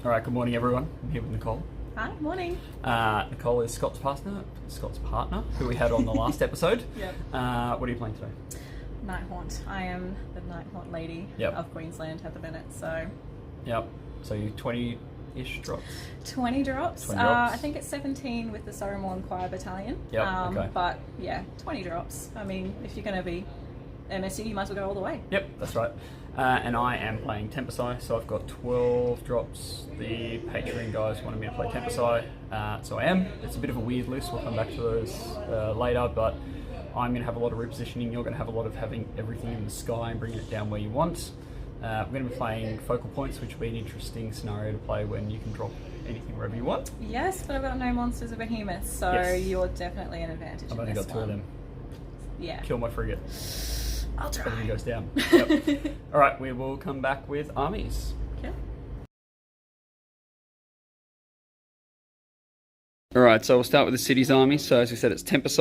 All right, good morning, everyone. I'm here with Nicole. Hi, morning. Nicole is Scott's partner, who we had on the last episode. Yep. What are you playing today? Nighthaunt. I am the Nighthaunt lady of Queensland at the minute, so... Yep. So you 20-ish drops? 20 drops. 20 drops. I think it's 17 with the Soromon Choir Battalion. Yep, okay. But yeah, 20 drops. I mean, if you're going to be MSU, you might as well go all the way. Yep, that's right. And I am playing Tempest, so I've got 12 drops. The Patreon guys wanted me to play Tempest, so I am. It's a bit of a weird list, we'll come back to those later, but I'm going to have a lot of repositioning. You're going to have a lot of having everything in the sky and bringing it down where you want. We're going to be playing focal points, which will be an interesting scenario to play when you can drop anything wherever you want. Yes, but I've got no monsters or behemoths, so yes. You're definitely an advantage. I've only got two of them. Yeah. Kill my frigate. I'll try. Everything goes down. Yep. All right, we will come back with armies. Okay. All right, so we'll start with the city's army. So as we said, it's Tempest.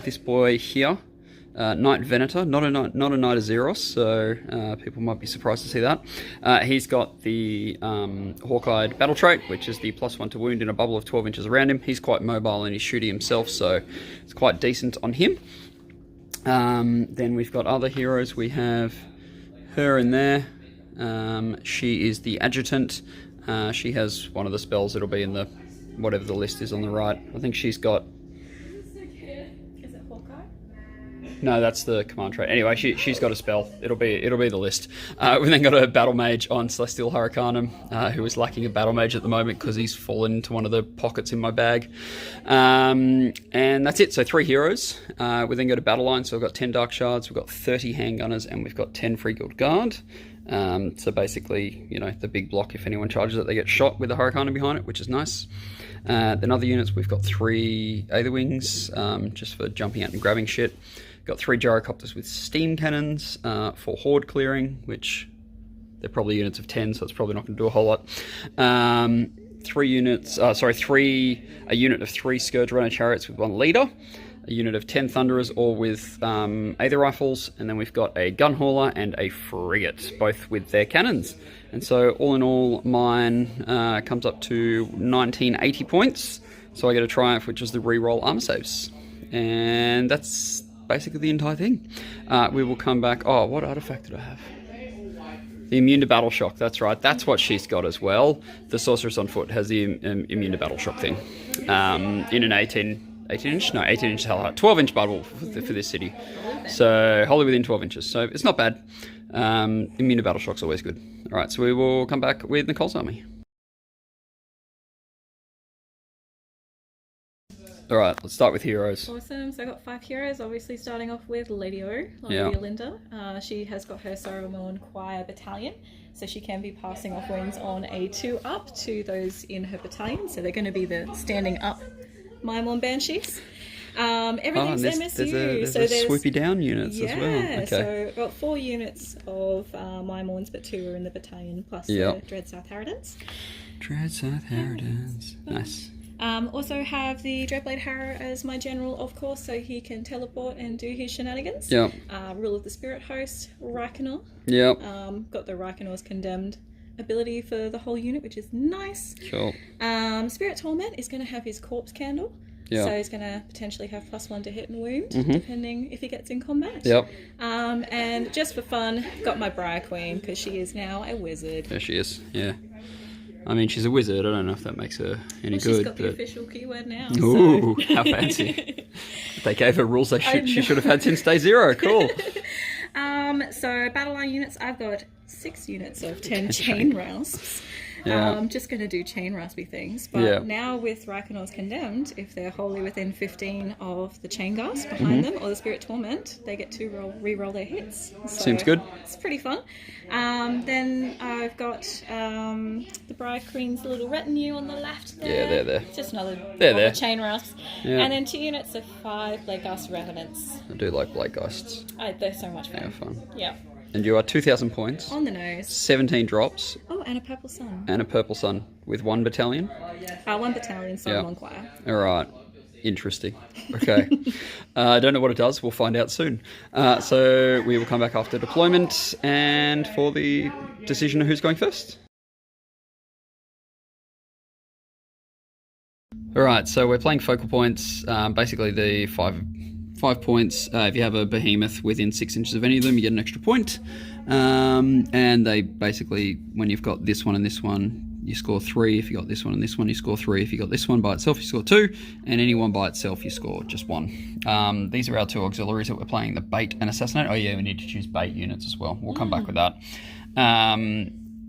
This boy here, Knight Venator, not a Knight of Zeros, so people might be surprised to see that. He's got the Hawk-Eyed battle trait, which is the +1 to wound in a bubble of 12 inches around him. He's quite mobile and he's shooting himself, so it's quite decent on him. Then we've got other heroes. We have her in there. She is the adjutant. She has one of the spells that'll be in the whatever the list is on the right. I think she's got... Is it Hawkeye? No, that's the command trait. Anyway, she's got a spell. It'll be the list. We've then got a battle mage on Celestial Hurricanum, who is lacking a battle mage at the moment because he's fallen into one of the pockets in my bag. And that's it. So 3 heroes. We then go to battle line. So we've got 10 dark shards, we've got 30 handgunners, and we've got 10 free guild guard. So basically, you know, the big block, if anyone charges it, they get shot with the Hurricanum behind it, which is nice. Then other units, we've got 3 Aether Wings, just for jumping out and grabbing shit. Got 3 Gyrocopters with steam cannons for horde clearing, which they're probably units of 10, so it's probably not going to do a whole lot. A unit of 3 Scourge Runner Chariots with 1 leader, a unit of 10 Thunderers, all with Aether Rifles, and then we've got a Gun Hauler and a Frigate, both with their cannons. And so all in all, mine comes up to 1980 points, so I get a Triumph, which is the reroll armor saves. And that's basically the entire thing. We will come back... Oh, what artifact did I have? The Immune to Battle Shock, that's right. That's what she's got as well. The Sorceress on Foot has the Immune to Battle Shock thing. In an 18-inch? No, 18-inch hell, 12-inch bubble for this city. So, wholly within 12 inches. So, it's not bad. Immune to Battle Shock's always good. Alright, so we will come back with Nicole's army. Alright, let's start with heroes. Awesome, so I got 5 heroes, obviously starting off with Lady Yeah. Olinda. She has got her Soromon Choir Battalion, so she can be passing off wounds on a 2-up to those in her battalion, so they're going to be the standing up Mimon Banshees. Everything's MSU. There's swoopy down units as well. Okay. So I've got 4 units of Mimons, but 2 are in the battalion, plus the Dread South Harridans. Dread South Harridans. Nice. Also have the Dreadblade Harrow as my general, of course, so he can teleport and do his shenanigans. Yep. Rule of the Spirit Host, Reiknor. Yep. Got the Reiknor's Condemned ability for the whole unit, which is nice. Cool. Spirit Torment is going to have his Corpse Candle. Yep. So he's going to potentially have +1 to hit and wound, depending if he gets in combat. Yep. And just for fun, got my Briar Queen, because she is now a wizard. There she is, yeah. I mean, she's a wizard. I don't know if that makes her any good. She's got the official keyword now. Ooh, so. How fancy. They gave her rules she should have had since day 0. Cool. So battle line units, I've got 6 units of 10 chain rasps. Yeah. Just going to do chain raspy things. But now with Reiknor's Condemned, if they're wholly within 15 of the chain gas behind them or the Spirit Torment, they get to re-roll their hits. So seems good. It's pretty fun. Then I've got the Briar Queen's little retinue on the left there. Yeah, they're there. Just another there. chain rasps. Yeah. And then 2 units of 5 Bladegeist Revenants. I do like Bladegheists. They're so much fun. Yeah, fun. Yeah. And you are 2,000 points. On the nose. 17 drops. Oh, and a Purple Sun. And a Purple Sun with 1 battalion. 1 battalion, so 1 choir. All right. Interesting. Okay. I don't know what it does. We'll find out soon. So we will come back after deployment and for the decision of who's going first. Alright, so we're playing focal points. Basically the 5 points. If you have a behemoth within 6 inches of any of them, you get an extra point. And they basically, when you've got this one and this one, you score 3. If you got this one and this one, you score 3. If you got this one by itself, you score 2. And any one by itself, you score just 1. These are our 2 auxiliaries that we're playing, the bait and assassinate. Oh yeah, we need to choose bait units as well. We'll come back with that.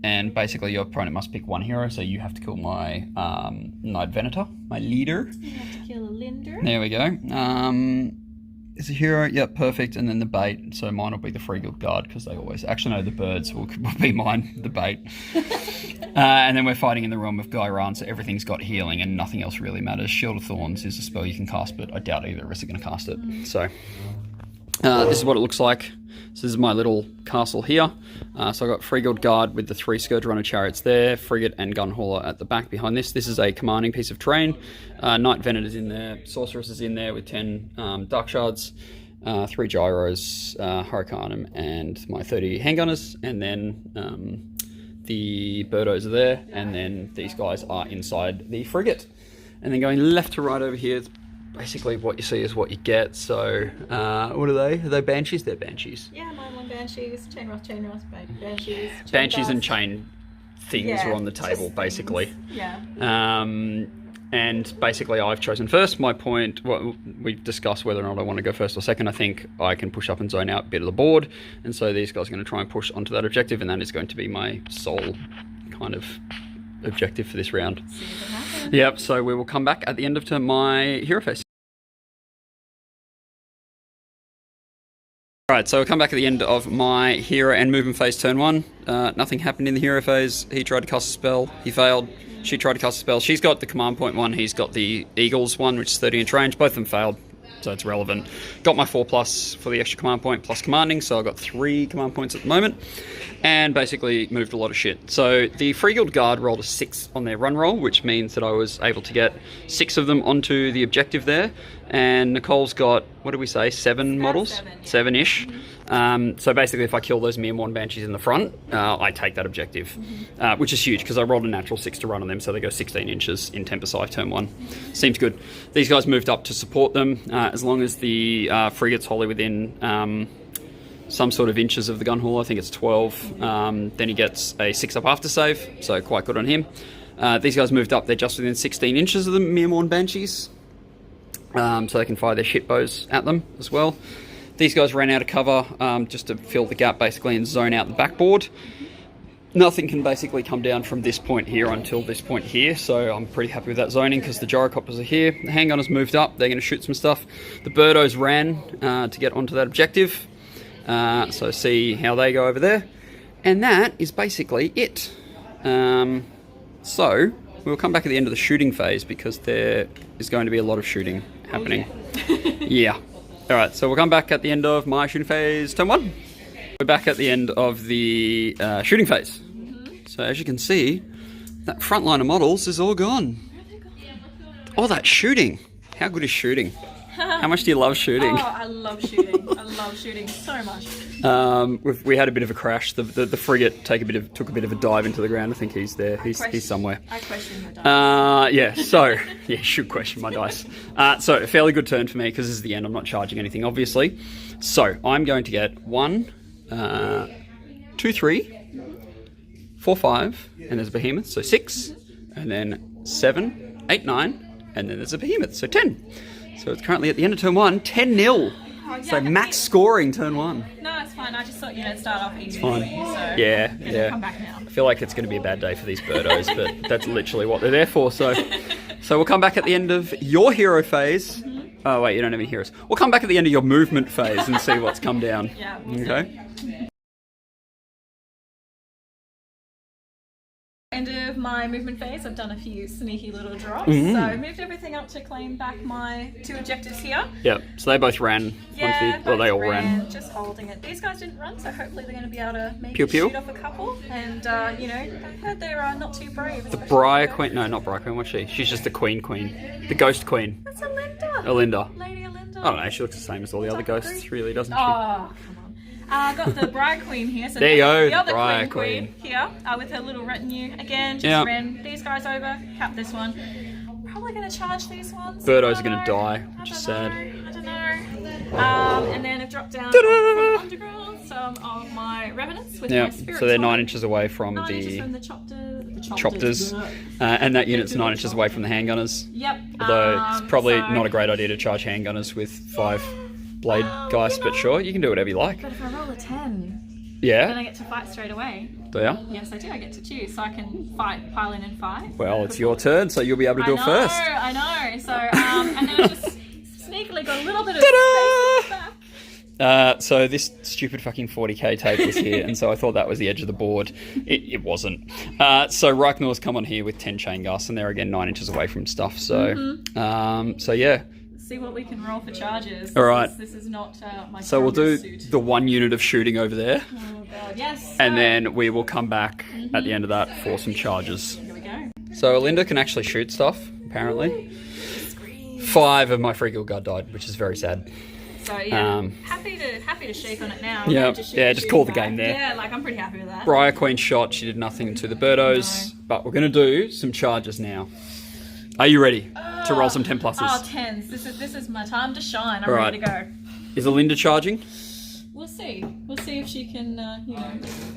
And basically your opponent must pick 1 hero, so you have to kill my Knight Venator, my leader. You have to kill a Linder. There we go. Is a hero, yep, perfect, and then the bait, so mine will be the Free Guild Guard, because they always, actually no, the birds will be mine, the bait. And then we're fighting in the realm of Gairan, so everything's got healing and nothing else really matters. Shield of Thorns is a spell you can cast, but I doubt either of us are going to cast it. So, this is what it looks like. So this is my little castle here. So I've got Free Guild Guard with the 3 Scourge Runner chariots there, Frigate and Gun Hauler at the back behind this. This is a commanding piece of terrain. Knight Venator's in there, Sorceress is in there with 10 Dark Shards, 3 Gyros, Hurricanum, and my 30 Handgunners, and then the Birdos are there, and then these guys are inside the frigate. And then going left to right over here, basically what you see is what you get. So what are they? Are they Banshees? They're Banshees. Yeah, mine one Banshees, Chain Rust, Banshees. Banshees and chain things are on the table, basically. Things. Yeah. And basically I've chosen first. My point, well, we discussed whether or not I want to go first or second. I think I can push up and zone out a bit of the board. And so these guys are going to try and push onto that objective, and that is going to be my sole kind of objective for this round. See what happens. Yep, so we will come back at the end of turn my hero phase. Alright, so we'll come back at the end of my hero and movement phase turn 1. Nothing happened in the hero phase. He tried to cast a spell, he failed. She tried to cast a spell. She's got the command point one, he's got the Eagles one, which is 30 inch range. Both of them failed, so it's relevant. Got my 4+ for the extra command point plus commanding, so I've got 3 command points at the moment. And basically moved a lot of shit. So the Free Guild Guard rolled a 6 on their run roll, which means that I was able to get 6 of them onto the objective there. And Nicole's got, what did we say, 7 models? 7-ish. So basically if I kill those Mirmorn Banshees in the front, I take that objective, which is huge because I rolled a natural 6 to run on them, so they go 16 inches in Tempest turn 1. Seems good. These guys moved up to support them, as long as the frigate's wholly within some sort of inches of the gun hauler. I think it's 12. Then he gets a 6-up after save, so quite good on him. These guys moved up, they're just within 16 inches of the Mirmorn Banshees, so they can fire their shit bows at them as well. These guys ran out of cover just to fill the gap basically and zone out the backboard. Nothing can basically come down from this point here until this point here, so I'm pretty happy with that zoning because the gyrocopters are here. The handgunners moved up, they're going to shoot some stuff. The birdos ran to get onto that objective, so see how they go over there. And that is basically it. So we'll come back at the end of the shooting phase because there is going to be a lot of shooting happening. Oh, yeah. Yeah. Alright, so we'll come back at the end of my shooting phase, turn 1. We're back at the end of the shooting phase. So as you can see, that front line of models is all gone. Oh, that's shooting. How good is shooting? How much do you love shooting? Oh, I love shooting. I love shooting so much. We had a bit of a crash. The frigate took a bit of a dive into the ground. I think he's there. He's somewhere. I question your dice. Yeah, so, yeah, you should question my dice. So, a fairly good turn for me, because this is the end. I'm not charging anything, obviously. So, I'm going to get 1, 2, 3, 4, 5, and there's a behemoth, so 6, and then 7, 8, 9, and then there's a behemoth, so 10. So, it's currently at the end of turn 1, 10-0. Oh, yeah. So, max scoring turn 1. No, it's fine. I just thought, start off easy Fine. for you, so... Yeah. Come back now. I feel like it's going to be a bad day for these birdos, but that's literally what they're there for. So we'll come back at the end of your hero phase. Oh, wait, you don't have any heroes. We'll come back at the end of your movement phase and see what's come down. Yeah. Okay. End of my movement phase, I've done a few sneaky little drops. So I moved everything up to claim back my 2 objectives here. Yep, so they both ran. Yeah, They all ran. Just holding it. These guys didn't run, so hopefully they're going to be able to maybe Pew, pew. shoot off a couple. And, I heard they're not too brave. The Briar Queen, no, not Briar Queen, what's she? She's just the Queen. The Ghost Queen. That's Alinda. Alinda. Lady Alinda. I don't know, she looks the same as all the other ghosts, really, doesn't she? Oh, come on. I've got the Briar Queen here. So there you go, the other Briar Queen here with her little retinue. Again, just ran these guys over, cap this one. Probably probably going to charge these ones. Birdos are going to die, which is sad. I don't know. And then I've dropped down from underground some of my revenants with my spirit. So they're sword. 9 inches away from 9 the inches from the chopters. And that unit's 9 inches away from the handgunners. Yep. Although it's probably not a great idea to charge handgunners with 5 blade geist, but sure, you can do whatever you like. But if I roll a 10... Yeah. Then I get to fight straight away. Do you? Yes, I do. I get to choose. So I can pile in and fight. Well, it's your turn, so you'll be able to do it first. I know. So, and then I just sneakily got a little bit of space in the back. So this stupid fucking 40k tape was here, and so I thought that was the edge of the board. It wasn't. So Reiknor's come on here with 10 chain gusts, and they're again 9 inches away from stuff. So, so yeah. See what we can roll for charges. All right. This is not my So we'll do suit. the 1 unit of shooting over there. Oh god, yes. And then we will come back at the end of that for some charges. Here we go. So Alinda can actually shoot stuff, apparently. 5 of my free guild guard died, which is very sad. So yeah, happy to shake on it now. Yeah, just call the game there. Yeah, like I'm pretty happy with that. Briar Queen shot, she did nothing to the birdos, but we're going to do some charges now. Are you ready to roll some 10 pluses? Oh, 10s. This is my time to shine. I'm ready to go. Is Alinda charging? We'll see. We'll see if she can,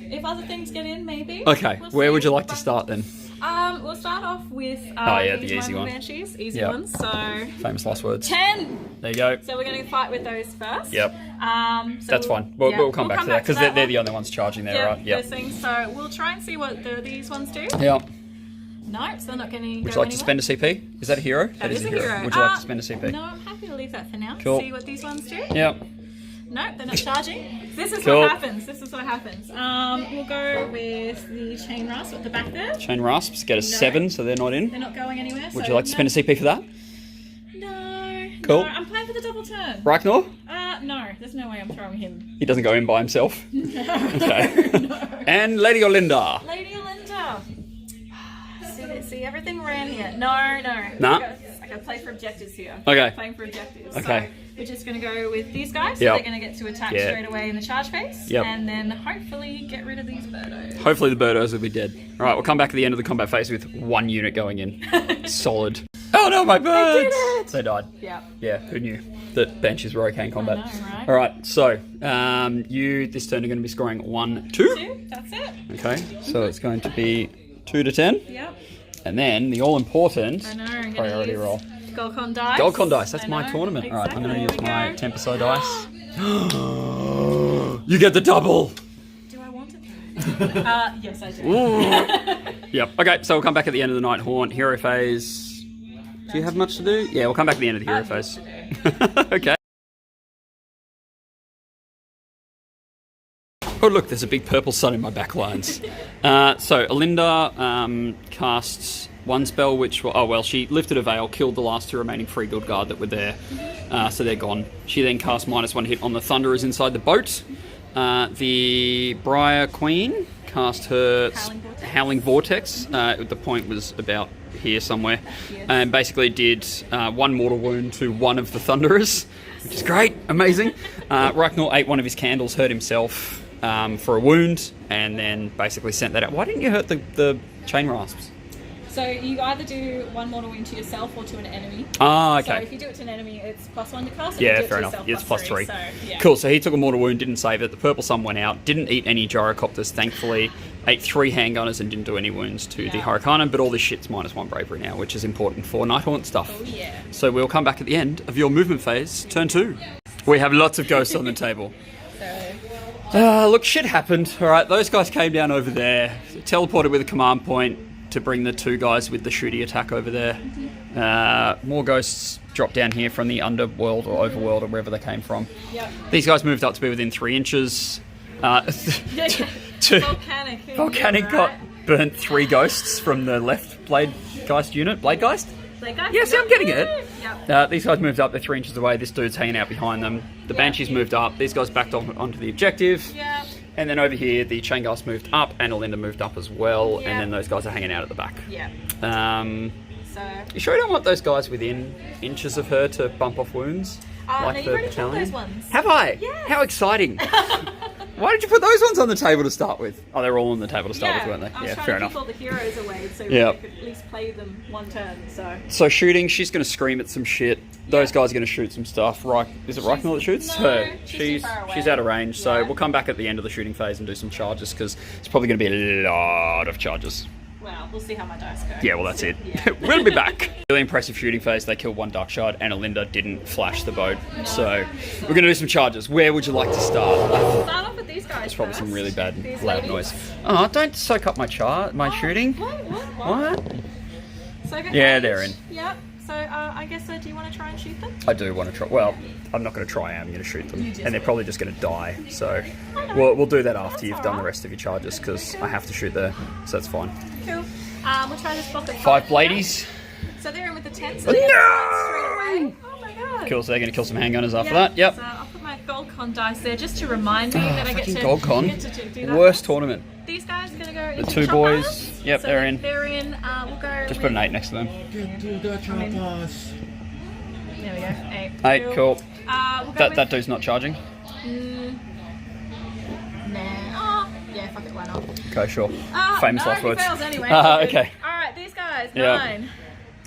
if other things get in, maybe. Okay, we'll where see. would you like to start then? We'll start off with the easy one. Banshees, easy ones. So Famous last words. 10. There you go. So we're going to fight with those first. Yep. So That's fine. We'll come back to that because they're the only ones charging there, right? Yep. So we'll try and see what these ones do. Yep. No, so they're not going to. Would you like to spend a CP? Is that a hero? That is a hero. Would you like to spend a CP? No, I'm happy to leave that for now. Cool. See what these ones do. Yep. No, they're not charging. This is Cool. what happens. We'll go with the chain rasp at the back there. Chain rasps get a 7, so they're not in. They're not going anywhere. Would you like to spend a CP for that? No. Cool. No, I'm playing for the double turn. Reiknor? No. There's no way I'm throwing him. He doesn't go in by himself. Okay. No. And Lady Olinda. Lady Olinda. See everything ran here. No. Nah. I gotta play for objectives here. Okay. Playing for objectives. Okay. So we're just gonna go with these guys. So Yep. they're gonna get to attack straight away in the charge phase. Yep. And then hopefully get rid of these birdos. Hopefully the birdos will be dead. All right, we'll come back at the end of the combat phase with 1 unit going in. Solid. Oh no, my birds! They did it! They died. Yeah. Yeah, who knew that Banshees were okay in combat? I know, right? All right, so you this turn are going to be scoring 1, 2. 2, that's it. Okay, so it's going to be 2 to 10. Yep. And then the all-important I know, I'm priority gonna roll. use Goldcon dice. Goldcon dice, that's I my know, tournament. All right, I'm going to exactly, use my here we go. Tempest dice. You get the double! Do I want it? Yes, I do. Ooh. Yep, okay, so we'll come back at the end of the Nighthaunt hero phase. Do you have much to do? Yeah, we'll come back at the end of the hero phase. Okay. Oh look, there's a big purple sun in my back lines. So Alinda casts 1 spell, which she lifted a veil, killed the last 2 remaining free guild guard that were there, so they're gone. She then cast -1 hit on the Thunderers inside the boat. The Briar Queen cast her Howling Vortex. The point was about here somewhere, and basically did 1 mortal wound to 1 of the Thunderers, which is great, amazing. Reiknor ate 1 of his candles, hurt himself for a wound, and then basically sent that out. Why didn't you hurt the chain rasps? So you either do 1 mortal wound to yourself or to an enemy. Ah, okay. So if you do it to an enemy, it's +1 to cast. Yeah, if you do fair it to enough. yourself, It's +3. So, yeah. Cool, so he took a mortal wound, didn't save it. The purple sun went out, didn't eat any gyrocopters, thankfully. Ate 3 handgunners and didn't do any wounds to the Hurricaneum, but all this shit's -1 bravery now, which is important for Nighthaunt stuff. Oh, yeah. So we'll come back at the end of your movement phase, turn 2. We have lots of ghosts on the table. Look, shit happened. All right, those guys came down over there, teleported with a command point to bring the 2 guys with the shooty attack over there. More ghosts dropped down here from the underworld or overworld or wherever they came from. Yep. These guys moved up to be within 3 inches. Volcanic got burnt 3 ghosts from the left Blade Geist unit. Blade Geist? Yes, I'm getting it. Yep. These guys moved up, they're 3 inches away. This dude's hanging out behind them. The Banshees moved up. These guys backed onto the objective. Yeah. And then over here, the Chain Gusts moved up, and Alinda moved up as well. Yeah. And then those guys are hanging out at the back. Yeah. So. You sure you don't want those guys within inches of her to bump off wounds? No, you've already killed those ones. Have I? Yes. How exciting. Why did you put those ones on the table to start with? Oh, they're all on the table to start with, weren't they? I was trying fair to enough. keep all the heroes away so we could at least play them one turn. So shooting, she's going to scream at some shit. Those guys are going to shoot some stuff. Is it Reiknor that shoots? No, she's out of range, so we'll come back at the end of the shooting phase and do some charges, because it's probably going to be a lot of charges. Well, we'll see how my dice go. Yeah, well, that's it. Yeah. We'll be back. Really impressive shooting phase. They killed one Dark Shard, and Alinda didn't flash the boat. So we're going to do some charges. Where would you like to start? Start off with these guys. It's probably some really bad These loud ladies. noise. Oh, don't soak up my shooting. What? So Yeah, they're in. Yep. So I guess do you want to try and shoot them? I do want to try. Well, I'm not going to try. I'm going to shoot them, You just and they're will. probably just going to die. So know. we'll do that after That's you've done the alright. rest of your charges, because I have to shoot there, so that's fine. Cool. We'll try this block of 5 ladies. So they're in with the 10. So they're straight away. Oh my god. Cool. So they're going to kill some handgunners after Yeah, that. Yep. So I'll put my gold con dice there just to remind me that I get Fucking to Gold Con. get to do that. Worst tournament. These guys are gonna go into The two chopper. boys. Yep, So they're in. They're in. We'll go. Just with, put an 8 next to them. Get to the choppers. There we go. 8. 8. Cool. We'll go That dude's not charging. Nah. Oh, yeah. Fuck it. Why not? Okay, sure. no, Famous last he words. fails anyway. Okay. All right. These guys. Yeah.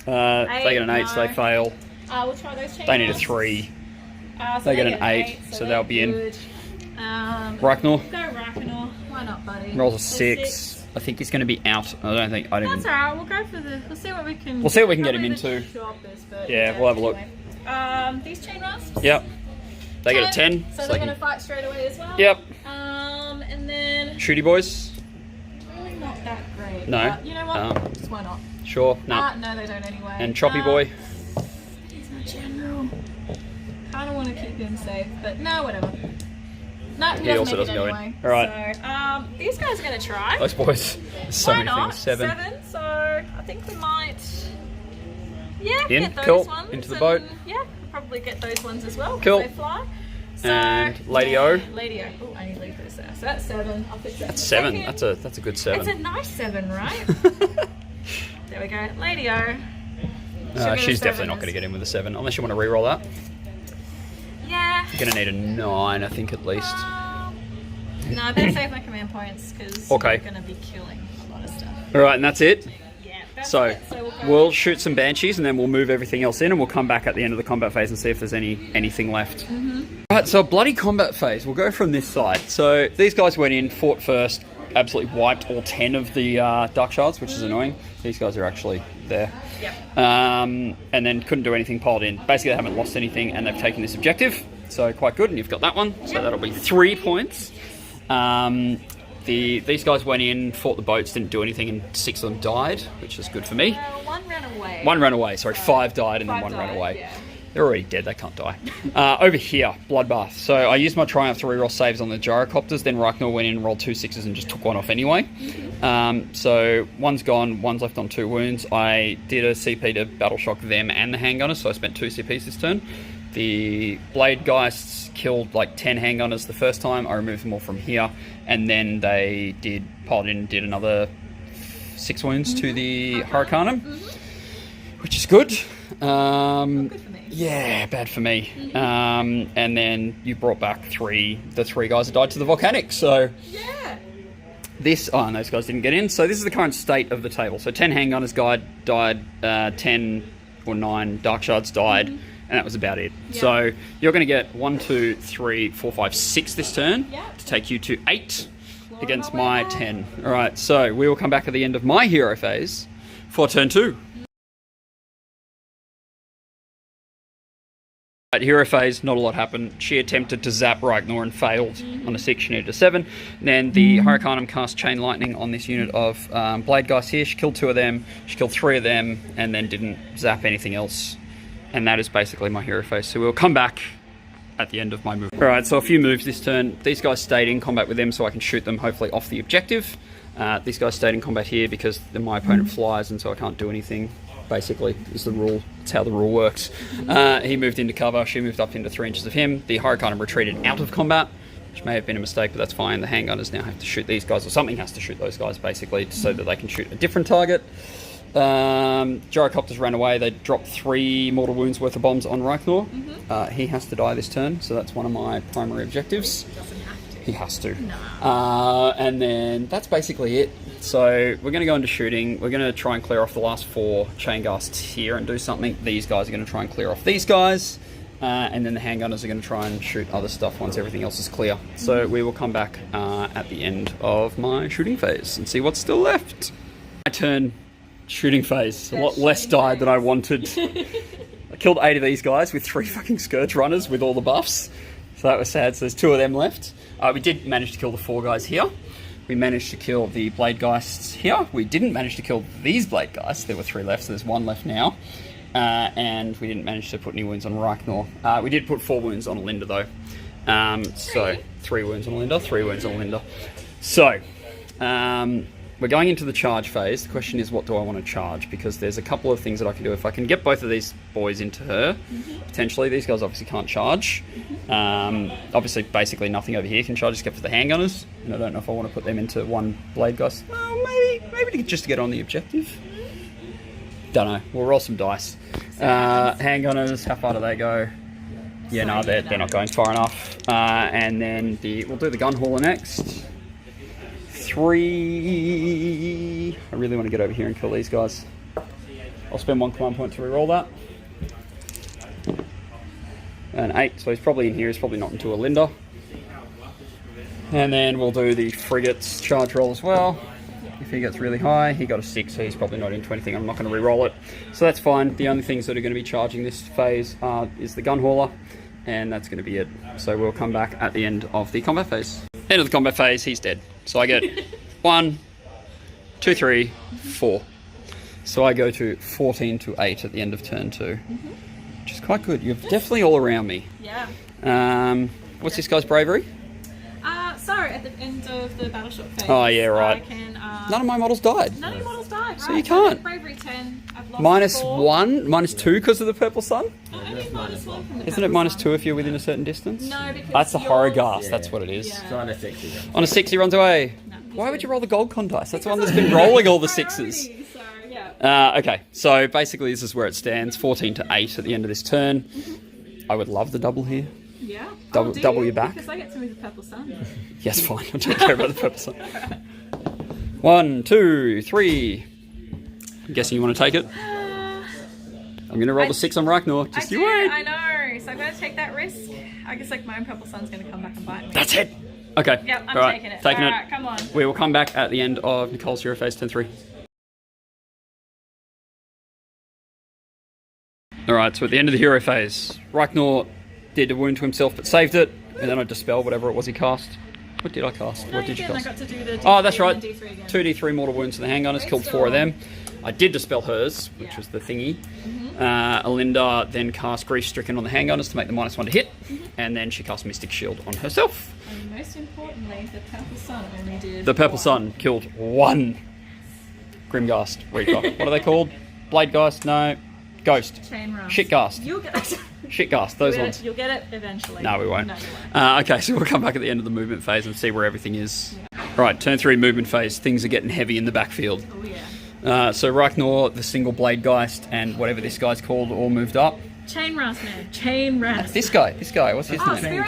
9. They get an 8, so they no. fail. We'll try those chain They need a rolls. 3. So They get an 8, so they're they'll be in. good. Reiknor Go Reiknor. Why not, buddy? rolls a So 6. I think he's going to be out. I don't That's even. alright. We'll go for the. We'll see what we can. We'll see what we can get him probably into. the choppers, but Yeah, we'll have a look. anyway. These chain rasps. Yep. They get a 10. So they're gonna fight straight away as well. Yep. And then Shooty boys. really not that great. No. But you know what? Just why not? Sure. No. No, they don't anyway. And Choppy boy. He's my general. Kind of want to keep him safe, but no, whatever. No, he also doesn't doesn't make go it in. anyway. Alright. So, these guys are gonna try. Those boys. There's so Why many not? things. 7. So I think we might. Yeah, In? get those Cool. ones. Into the and, boat. Yeah, we'll probably get those ones as well. 'cause Cool. They fly. So, And Lady O? Lady O. Oh, I need to leave this there. So that's 7. I'll fix that. That's 7. Second. That's a good 7. It's a nice 7, right? There we go. Lady O. She's definitely not going to get in with a 7, unless you want to re-roll that. Yeah. You're going to need a 9, I think, at least. No, I better save my command points because Okay. you're going to be killing a lot of stuff. Alright, and that's it. Yeah, that's So it. So we'll shoot some Banshees, and then we'll move everything else in, and we'll come back at the end of the combat phase and see if there's anything left. Alright, so bloody combat phase. We'll go from this side. So these guys went in, fought first, absolutely wiped all 10 of the Dark Shards, which is annoying. These guys are actually there. Yep. And then couldn't do anything, piled in. Basically, they haven't lost anything, and they've taken this objective. So quite good, and you've got that one. So that'll be 3 points. These guys went in, fought the boats, didn't do anything, and 6 of them died, which is good for me. One ran away. 1 ran away, sorry, 5 died, and then 5 1 ran died, away. yeah. They're already dead, they can't die. Over here, Bloodbath. So I used my Triumph to reroll saves on the gyrocopters, then Reiknor went in and rolled 2 6s and just took 1 off anyway. So 1's gone, 1's left on 2 wounds. I did a CP to battle shock them and the handgunners, so I spent 2 CPs this turn. The Blade Geists killed like 10 handgunners the first time. I removed them all from here, and then they piled in and did another 6 wounds to the Hurricanum, which is good. Good for me. Yeah, bad for me. And then you brought back the 3 guys that died to the volcanic. So Yeah. and those guys didn't get in. So this is the current state of the table. So 10 handgunners died, 10 or 9 Dark Shards died, and that was about it. Yeah. So you're going to get 1, 2, 3, 4, 5, 6 this turn Yeah. to take you to 8 against my way my back. 10. All right, so we will come back at the end of my hero phase for turn 2. At hero phase, not a lot happened. She attempted to zap Reiknor and failed on a 6. She needed a 7. And then the Hurricanum cast Chain Lightning on this unit of Blade Guys here. She killed 2 of them. She killed 3 of them, and then didn't zap anything else. And that is basically my hero phase. So we'll come back at the end of my move. All right, so a few moves this turn. These guys stayed in combat with them, so I can shoot them hopefully off the objective. These guys stayed in combat here because my opponent flies, and so I can't do anything. Basically, is the rule. It's how the rule works. He moved into cover. She moved up into 3 inches of him. The Hurricanum retreated out of combat, which may have been a mistake, but that's fine. The handgunners now have to shoot these guys, or something has to shoot those guys, basically, so that they can shoot a different target. Gyrocopters ran away. They dropped 3 mortal wounds worth of bombs on Reiknor. He has to die this turn, so that's one of my primary objectives. Doesn't have to. He has to. And then that's basically it. So we're going to go into shooting. We're going to try and clear off the last 4 chain ghasts here and do something. These guys are going to try and clear off these guys. And then the handgunners are going to try and shoot other stuff once everything else is clear. So we will come back at the end of my shooting phase and see what's still left. My turn, shooting phase. A lot less died than I wanted. I killed 8 of these guys with 3 fucking Scourge runners with all the buffs. So that was sad. So there's 2 of them left. We did manage to kill the 4 guys here. We managed to kill the Blade Geists here. We didn't manage to kill these Blade Geists. There were 3 left, so there's 1 left now. And we didn't manage to put any wounds on Reiknor. We did put 4 wounds on Alinda though. So 3 wounds on Alinda, 3 wounds on Alinda. So, we're going into the charge phase. The question is, what do I want to charge? Because there's a couple of things that I can do. If I can get both of these boys into her, potentially, these guys obviously can't charge. Obviously, basically nothing over here can charge except for the handgunners. And I don't know if I want to put them into 1 Blade Geist. Well, maybe just to get on the objective. Don't know. We'll roll some dice. Handgunners, how far do they go? Yeah, no, they're not going far enough. And then we'll do the gun hauler next. 3. I really want to get over here and kill these guys. I'll spend 1 command point to reroll that. And 8, so he's probably in here. He's probably not into Alinda. And then we'll do the frigates charge roll as well. If he gets really high, he got a 6, so he's probably not into anything. I'm not going to re-roll it. So that's fine. The only things that are going to be charging this phase is the gun hauler, and that's going to be it. So we'll come back at the end of the combat phase. End of the combat phase, he's dead. So I get 1, 2, 3, 4. So I go to 14 to 8 at the end of turn 2, which is quite good. You're definitely all around me. Yeah. What's this guy's bravery? So at the end of the battleship phase, Oh yeah, right. I can, none of my models died. None of your models died. So you can't. Bravery 10. I've lost Minus 4. 1, minus 2 because of the purple sun. Only minus 1 from the Isn't it purple minus sun. 2 if you're within a certain distance? No, because That's the horror yours- gas. That's what it is. Yeah. So on a 6 again. On a 6, he runs away. No, Why would you roll the gold con dice? That's the one that's been rolling all the 6s. So, yeah. Okay, so basically this is where it stands. 14 to 8 at the end of this turn. I would love the double here. Yeah. Double- do double you? your back? Because I get to move the purple sun. Yes, fine. I don't care about the purple sun. 1, 2, 3. I'm guessing you want to take it. I'm going to roll the 6 on Reiknor. Just you wait. I know. So I'm going to take that risk. I guess like my own purple sun's going to come back and bite me. That's it. Okay. Yep, I'm all right. taking it. Taking All it. right, come on. We will come back at the end of Nicole's hero phase, turn 3. Alright, so at the end of the hero phase, Reiknor did a wound to himself but saved it, and then I dispel whatever it was he cast. What did I cast? No, What did you I cast? got to do the D3 Oh, that's right. and D3 again. 2d3 mortal wounds to the handgunners, killed 4 of them. I did dispel hers, which was the thingy. Alinda then cast Grief Stricken on the handgunners to make the -1 to hit, and then she cast Mystic Shield on herself. And most importantly, the purple sun only did The purple 1. sun killed 1 Grimghast Reaper. What are they called? Blade Geist? No. Ghost. Chain Rust. Shitghast. You'll get it. Shitghast, those ones. You'll get it eventually. No, we won't. No, you won't. Okay, so we'll come back at the end of the movement phase and see where everything is. Right, turn 3 movement phase. Things are getting heavy in the backfield. Oh yeah. So Reiknor, the single Blade Geist, and whatever this guy's called all moved up. Chain Rust, man. Chain Rust. This guy, what's his name?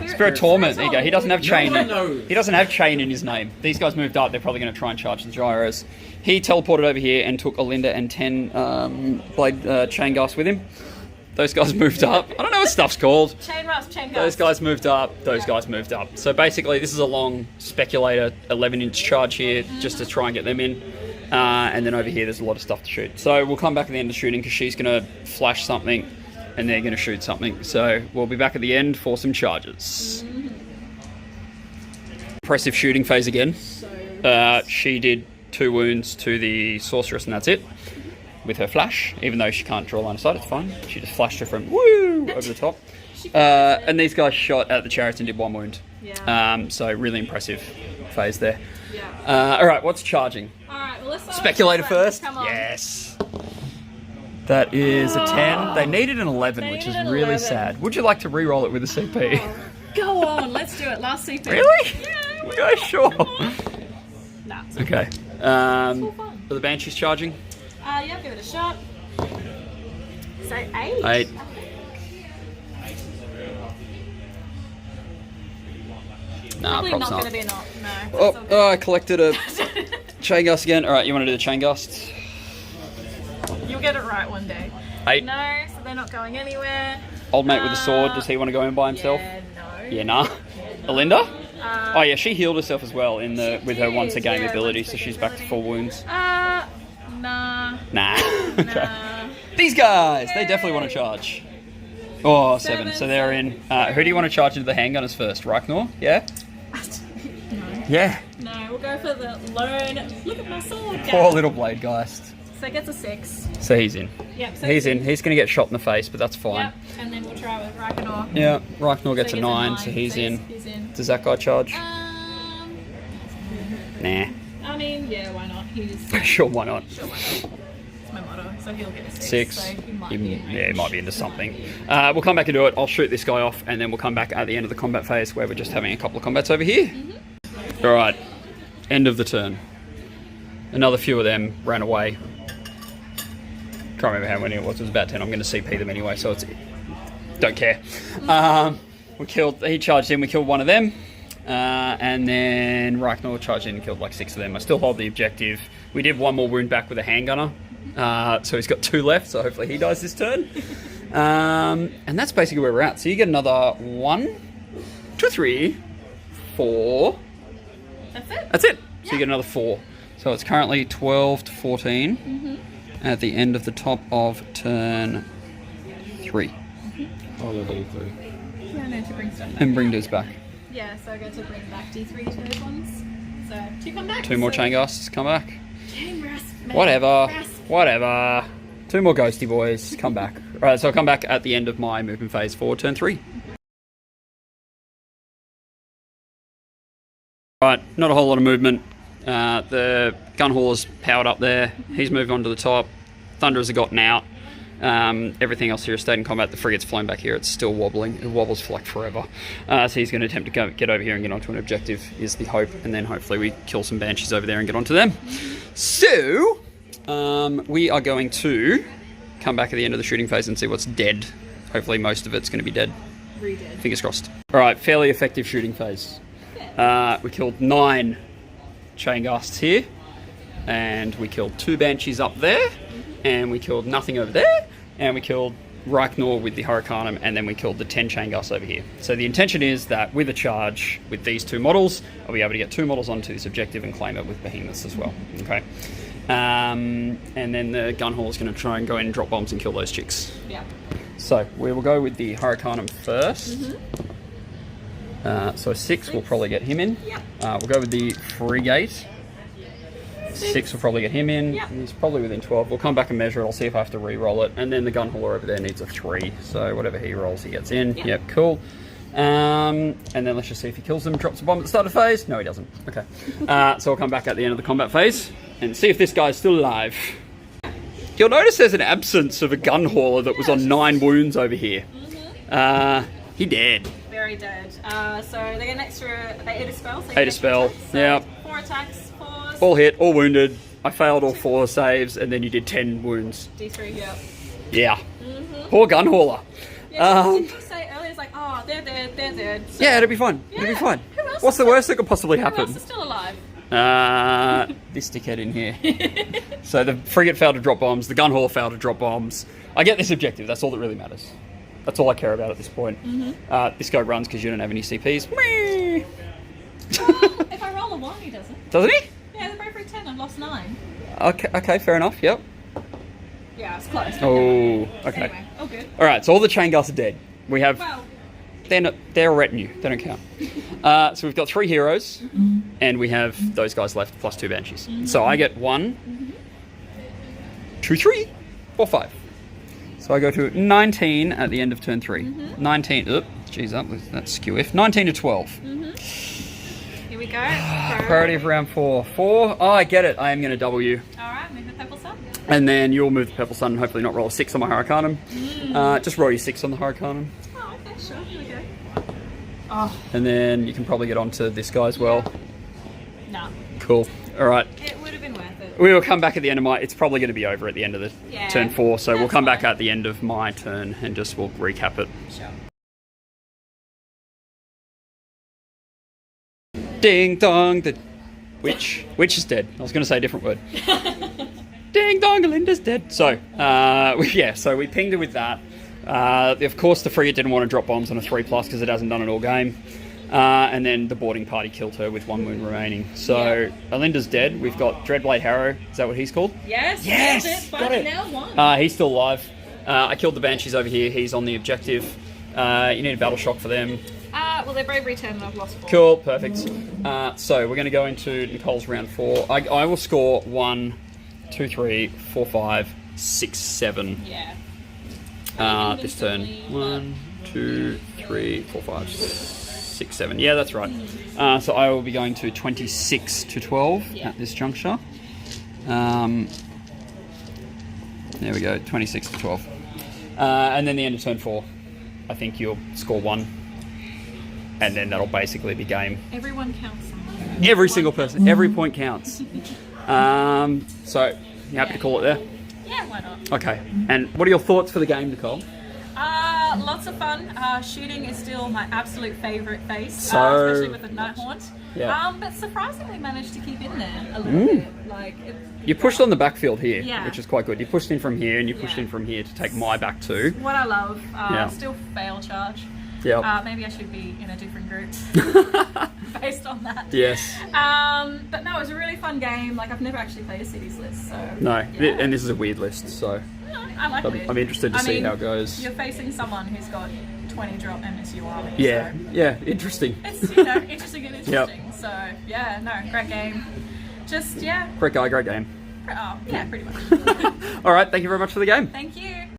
Spirit Torment, there you go. He doesn't have chain. He doesn't have chain in his name. These guys moved up. They're probably going to try and charge the gyros. He teleported over here and took Alinda and 10 Blade Chain Ghasts with him. Those guys moved up. I don't know what stuff's called. Chain Rust, Chain Gust. Those guys moved up. Those guys moved up. So basically, this is a long speculator 11-inch charge here just to try and get them in. And then over here, there's a lot of stuff to shoot. So we'll come back at the end of shooting because she's going to flash something and they're going to shoot something. So we'll be back at the end for some charges. Impressive shooting phase again. She did 2 wounds to the sorceress and that's it. With her flash, even though she can't draw line of sight, it's fine. She just flashed her from woo over the top. And these guys shot at the chariots and did 1 wound. Yeah. So really impressive phase there. Yeah. All right, what's charging? All right. Well, let's start Speculator with this one. first. Come on. Yes. That is a 10. They needed an 11, which is needed an really 11. sad. Would you like to re-roll it with a CP? Go on. Let's do it. Last CP. Really? Yeah. Yeah, sure. Nah. It's Okay. all fun. Are the Banshees charging? Yeah. Give it a shot. So 8. 8. Nah, Probably props not not. going to be an op. No. That's Oh, all good. I collected a chain gust again. Alright, you want to do the chain gust? You'll get it right one day. 8. No, so they're not going anywhere. Old mate with a sword, does he want to go in by himself? Yeah, no. Yeah, nah. Alinda? Oh yeah, she healed herself as well in the with her once a game ability, so she's back to full wounds. Nah. Nah. Okay. These guys, they definitely want to charge. Oh, 7. So they're in. Who do you want to charge into the handgunners first? Reiknor? Yeah? No. Yeah. No, we'll go for the lone. Look at my sword. Poor little blade geist. So it gets a 6. So he's in. Yep. So He's in. He's going to get shot in the face, but that's fine. Yep. And then we'll try with Reiknor. Yeah, Reiknor gets So a he 9, so he's in. He's in. Does that guy charge? Nah. I mean, yeah, why not? He's Sure, why not? sure why not. It's my motto. So he'll get a 6. 6. So he might He- be in yeah, he might be into something. We'll come back and do it. I'll shoot this guy off, and then we'll come back at the end of the combat phase where we're just having a couple of combats over here. All right, end of the turn. Another few of them ran away. Can't remember how many it was. It was about 10. I'm going to CP them anyway, so it's don't care. He charged in. We killed one of them. And then Reiknor charged in and killed like 6 of them. I still hold the objective. We did one more wound back with a handgunner. So he's got 2 left, so hopefully he dies this turn. And that's basically where we're at. So you get another 1, 2, 3, 4. That's it. That's it. So you get another 4. So it's currently 12 to 14 at the end of the top of turn 3. Oh, level 3. Yeah, I need to bring stuff back. And bring dudes back. Yeah, so I get to bring back D3 to those ones. So 2 come back. 2 more chain ghasts come back. Game rasp, man. Whatever. Rasp. Whatever. 2 more ghosty boys. Come back. Alright, so I'll come back at the end of my movement phase for turn 3. Right, not a whole lot of movement. The gun hauler's powered up there. He's moved on to the top. Thunderers have gotten out. Everything else here is stayed in combat. The frigate's flown back here. It's still wobbling. It wobbles for like forever. So he's going to attempt to get over here and get onto an objective is the hope. And then hopefully we kill some banshees over there and get onto them. So we are going to come back at the end of the shooting phase and see what's dead. Hopefully most of it's going to be dead. Re-dead. Fingers crossed. Alright, fairly effective shooting phase. We killed 9 chain ghasts here. And we killed 2 banshees up there. And we killed nothing over there. And we killed Reiknor with the Hurricanum, and then we killed the 10 chain ghasts over here. So the intention is that with a charge with these 2 models, I'll be able to get 2 models onto this objective and claim it with behemoths as well. Okay. And then the gun hauler is going to try and go in and drop bombs and kill those chicks. Yeah. So we will go with the Hurricanum first. So 6 will probably get him in. Yep. We'll go with the Frigate. 6 will probably get him in. Yep. He's probably within 12. We'll come back and measure it. I'll see if I have to re-roll it. And then the gun hauler over there needs a 3. So whatever he rolls, he gets in. Yep, cool. And then let's just see if he kills them, drops a bomb at the start of the phase. No, he doesn't. Okay. So we'll come back at the end of the combat phase and see if this guy's still alive. You'll notice there's an absence of a gun hauler that was on 9 wounds over here. He dead. Very dead. So they get an extra. They ate a spell. So they Ate a get spell, extra attacks. So yep. 4 attacks, 4s. All hit, all wounded. I failed all 4 saves, and then you did 10 wounds. D3, yep. Yeah. Poor gun hauler. Yeah, did you say earlier? It's like, oh, they're dead. So, Yeah, it'll be fine. It'll be Yeah. fine. Who else What's is the still- worst that could possibly who else happen? is still alive? This dickhead in here. So the frigate failed to drop bombs. The gun hauler failed to drop bombs. I get this objective. That's all that really matters. That's all I care about at this point. This guy runs because you don't have any CPs. Whee! Well, if I roll a 1, he doesn't. Doesn't he? Yeah, the bravery 10. I've lost 9. Okay, fair enough. Yep. Yeah, it's close. Oh, okay. Anyway, all good. All right, so all the chain ghasts are dead. We have Well, they're a retinue. They don't count. So we've got 3 heroes, and we have those guys left plus 2 banshees. So I get 1, 2, 3, 4, 5. So I go to 19 at the end of turn 3. 19. Oop, geez, that's skew if. 19 to 12. here we go. Priority of round 4. 4. Oh, I get it. I am going to double you. Alright, move the purple sun. And then you'll move the purple sun and hopefully not roll a 6 on my Hurricanum. Just roll your 6 on the Hurricanum. Oh, okay, sure. Here we go. Oh, And then you can probably get onto this guy as well. no. Cool. All right. It would have been worth it. We will come back at the end of my... It's probably going to be over at the end of the Yeah, turn 4. So we'll that's come back fine. at the end of my turn and just we'll recap it. Sure. Ding dong, the witch is dead. I was going to say a different word. Ding dong, Alinda's dead. So, so we pinged her with that. Of course, the frigate didn't want to drop bombs on a 3+ because it hasn't done it all game. And then the boarding party killed her with 1 wound remaining. So, Alinda's dead. We've got Dreadblade Harrow. Is that what he's called? Yes! Yes! Got it. Now one. He's still alive. I killed the Banshees over here. He's on the objective. You need a battle shock for them. Well, they're bravery 10 and I've lost 4. Cool, perfect. So we're going to go into Nicole's round 4. I will score 1, 2, 3, 4, 5, 6, 7. Yeah. This turn. 1, 2, 3, 4, 5, 6, 7. Yeah, that's right. So I will be going to 26 to 12 at this juncture. There we go, 26 to 12. And then the end of turn 4, I think you'll score 1. And then that'll basically be game. Everyone counts. Every single person. Every point counts. So, you happy to call it there? Yeah, why not? Okay. And what are your thoughts for the game, Nicole? Lots of fun. Shooting is still my absolute favourite phase, So- especially with the Nighthaunt. Yeah. But surprisingly managed to keep in there a little bit. Like You pushed on the backfield here, Yeah. which is quite good. You pushed in from here and you pushed Yeah. in from here to take my back too. what I love. Yeah. Still fail charge. Yeah. Maybe I should be in a different group based on that. Yes. But no, it was a really fun game. Like I've never actually played a cities list, so No. yeah. And this is a weird list, so No, I like it. I'm interested to see how it goes. You're facing someone who's got 20 drop MSU army. Yeah. So Yeah. Interesting. it's interesting and interesting. So yeah, no, great game. Just Great guy, great game. yeah, pretty much. All right. Thank you very much for the game. Thank you.